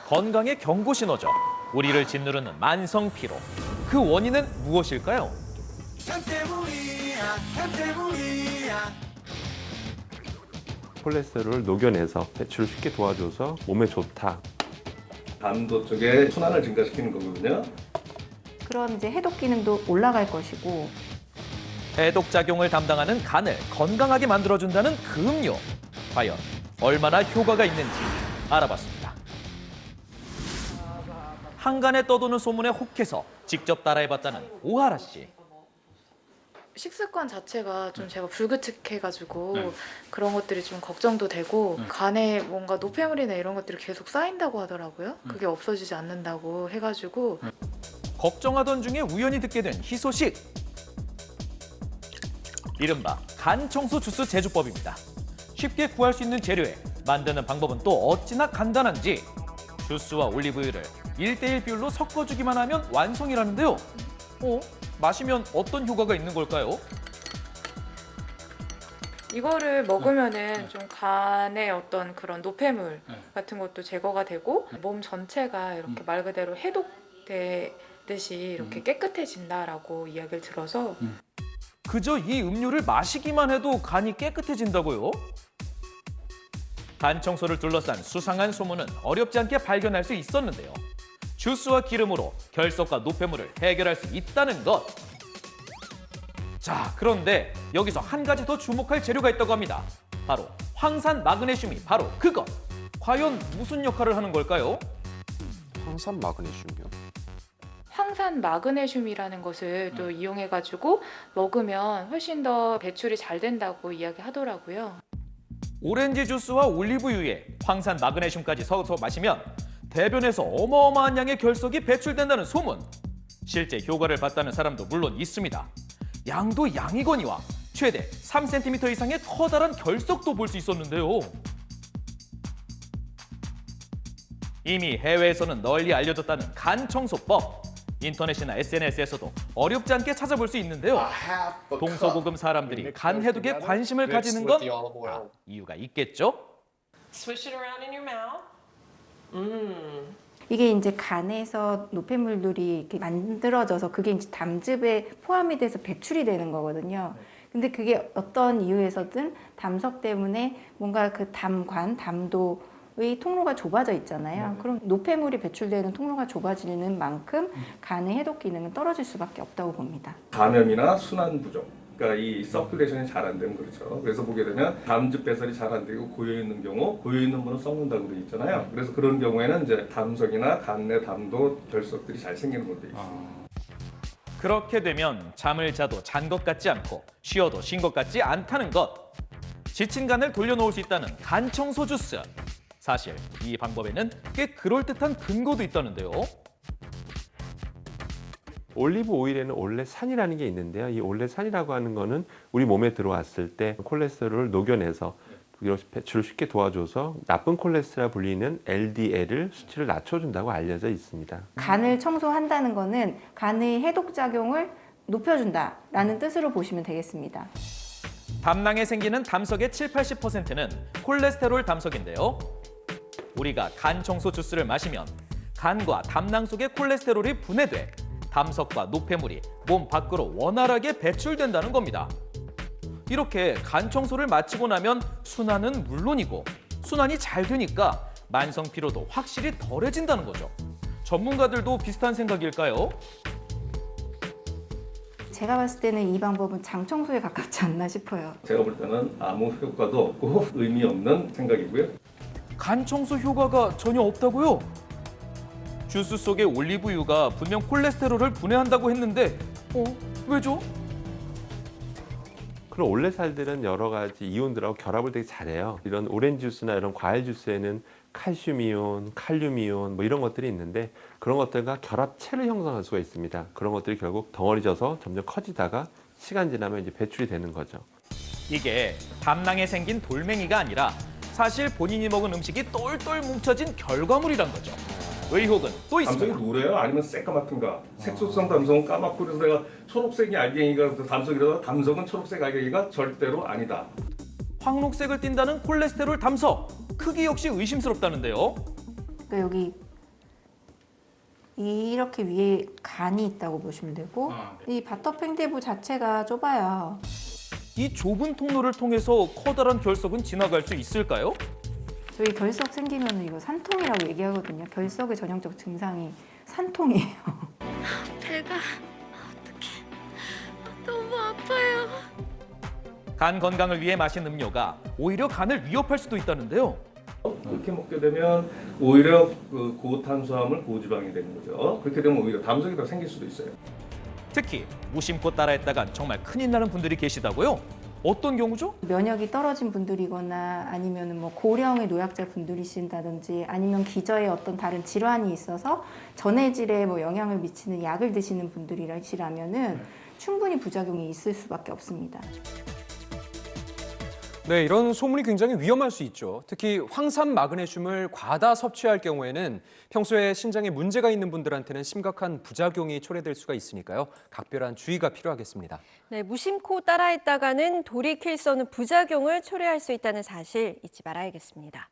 건강의 경고 신호죠. 우리를 짓누르는 만성 피로. 그 원인은 무엇일까요? 콜레스테롤을 녹여내서 배출을 쉽게 도와줘서 몸에 좋다. 담도 쪽에 순환을 증가시키는 거거든요. 그런 이제 해독 기능도 올라갈 것이고 해독 작용을 담당하는 간을 건강하게 만들어준다는 그 음료. 과연 얼마나 효과가 있는지 알아봤습니다. 한간에 떠도는 소문에 혹해서 직접 따라해봤다는 오하라 씨. 식습관 자체가 좀 제가 불규칙해가지고 그런 것들이 좀 걱정도 되고 간에 뭔가 노폐물이나 이런 것들이 계속 쌓인다고 하더라고요. 그게 없어지지 않는다고 해가지고 걱정하던 중에 우연히 듣게 된 희소식. 이른바 간 청소 주스 제조법입니다. 쉽게 구할 수 있는 재료에 만드는 방법은 또 어찌나 간단한지 주스와 올리브유를 1대1 비율로 섞어주기만 하면 완성이라는데요. 마시면 어떤 효과가 있는 걸까요? 이거를 먹으면은 좀 간의 어떤 그런 노폐물 같은 것도 제거가 되고 몸 전체가 이렇게 말 그대로 해독되듯이 이렇게 깨끗해진다라고 이야기를 들어서 그저 이 음료를 마시기만 해도 간이 깨끗해진다고요? 간 청소를 둘러싼 수상한 소문은 어렵지 않게 발견할 수 있었는데요. 주스와 기름으로 결석과 노폐물을 해결할 수 있다는 것. 자, 그런데 여기서 한 가지 더 주목할 재료가 있다고 합니다. 바로 황산 마그네슘이 바로 그것. 과연 무슨 역할을 하는 걸까요? 황산 마그네슘이요. 황산 마그네슘이라는 것을 또 이용해가지고 먹으면 훨씬 더 배출이 잘 된다고 이야기하더라고요. 오렌지 주스와 올리브유에 황산 마그네슘까지 섞어서 마시면 대변에서 어마어마한 양의 결석이 배출된다는 소문. 실제 효과를 봤다는 사람도 물론 있습니다. 양도 양이거니와 최대 3cm 이상의 커다란 결석도 볼 수 있었는데요. 이미 해외에서는 널리 알려졌다는 간 청소법. 인터넷이나 SNS에서도 어렵지 않게 찾아볼 수 있는데요. 동서고금 사람들이 간 해독에 관심을 가지는 건 이유가 있겠죠? Swish it around in your mouth. 이게 이제 간에서 노폐물들이 이렇게 만들어져서 그게 이제 담즙에 포함이 돼서 배출이 되는 거거든요. 근데 그게 어떤 이유에서든 담석 때문에 뭔가 그 담도의 통로가 좁아져 있잖아요. 그럼 노폐물이 배출되는 통로가 좁아지는 만큼 간의 해독 기능은 떨어질 수밖에 없다고 봅니다. 감염이나 순환 부족. 그러니까 이 서큘레이션이 잘 안 되면 그렇죠. 그래서 보게 되면 담즙 배설이 잘 안 되고 고여 있는 경우, 고여 있는 분은 썩는다고 돼 있잖아요. 그래서 그런 경우에는 이제 담석이나 간 내 담도 결석들이 잘 생기는 것도 있습니다. 그렇게 되면 잠을 자도 잔 것 같지 않고 쉬어도 쉰 것 같지 않다는 것. 지친 간을 돌려놓을 수 있다는 간 청소 주스. 사실 이 방법에는 꽤 그럴듯한 근거도 있다는데요. 올리브 오일에는 올레산이라는 게 있는데요. 이 올레산이라고 하는 거는 우리 몸에 들어왔을 때 콜레스테롤을 녹여내서 배출을 쉽게 도와줘서 나쁜 콜레스테롤 불리는 LDL을 수치를 낮춰준다고 알려져 있습니다. 간을 청소한다는 거는 간의 해독 작용을 높여준다라는 뜻으로 보시면 되겠습니다. 담낭에 생기는 담석의 70~80%는 콜레스테롤 담석인데요. 우리가 간 청소 주스를 마시면 간과 담낭 속의 콜레스테롤이 분해돼 담석과 노폐물이 몸 밖으로 원활하게 배출된다는 겁니다. 이렇게 간 청소를 마치고 나면 순환은 물론이고 순환이 잘 되니까 만성 피로도 확실히 덜해진다는 거죠. 전문가들도 비슷한 생각일까요? 제가 봤을 때는 이 방법은 장 청소에 가깝지 않나 싶어요. 제가 볼 때는 아무 효과도 없고 의미 없는 생각이고요. 간 청소 효과가 전혀 없다고요? 주스 속의 올리브유가 분명 콜레스테롤을 분해한다고 했는데 왜죠? 그런 올레살들은 여러 가지 이온들하고 결합을 되게 잘해요. 이런 오렌지 주스나 이런 과일 주스에는 칼슘 이온, 칼륨 이온 뭐 이런 것들이 있는데 그런 것들과 결합체를 형성할 수가 있습니다. 그런 것들이 결국 덩어리져서 점점 커지다가 시간 지나면 이제 배출이 되는 거죠. 이게 담낭에 생긴 돌멩이가 아니라 사실 본인이 먹은 음식이 똘똘 뭉쳐진 결과물이란 거죠. 의혹은 또 담석이 있습니다. 노래요? 아니면 새까맣든가? 색소성 담석은 까맣고 그래서 내가 초록색이 알갱이가 담석이라서 담석은 초록색 알갱이가 절대로 아니다. 황록색을 띈다는 콜레스테롤 담석. 크기 역시 의심스럽다는데요. 그러니까 여기 이렇게 위에 간이 있다고 보시면 되고 이 바터팽대부 자체가 좁아요. 이 좁은 통로를 통해서 커다란 결석은 지나갈 수 있을까요? 저희 결석 생기면 이거 산통이라고 얘기하거든요. 결석의 전형적 증상이 산통이에요. 배가 어떡해. 너무 아파요. 간 건강을 위해 마신 음료가 오히려 간을 위협할 수도 있다는데요. 그렇게 먹게 되면 오히려 그 고탄수화물, 고지방이 되는 거죠. 그렇게 되면 오히려 담석이 더 생길 수도 있어요. 특히 무심코 따라했다간 정말 큰일 나는 분들이 계시다고요? 어떤 경우죠? 면역이 떨어진 분들이거나 아니면 뭐 고령의 노약자 분들이신다든지 아니면 기저에 어떤 다른 질환이 있어서 전해질에 뭐 영향을 미치는 약을 드시는 분들이시라면은 충분히 부작용이 있을 수밖에 없습니다. 네, 이런 소문이 굉장히 위험할 수 있죠. 특히 황산 마그네슘을 과다 섭취할 경우에는 평소에 신장에 문제가 있는 분들한테는 심각한 부작용이 초래될 수가 있으니까요. 각별한 주의가 필요하겠습니다. 네, 무심코 따라했다가는 돌이킬 수 없는 부작용을 초래할 수 있다는 사실 잊지 말아야겠습니다.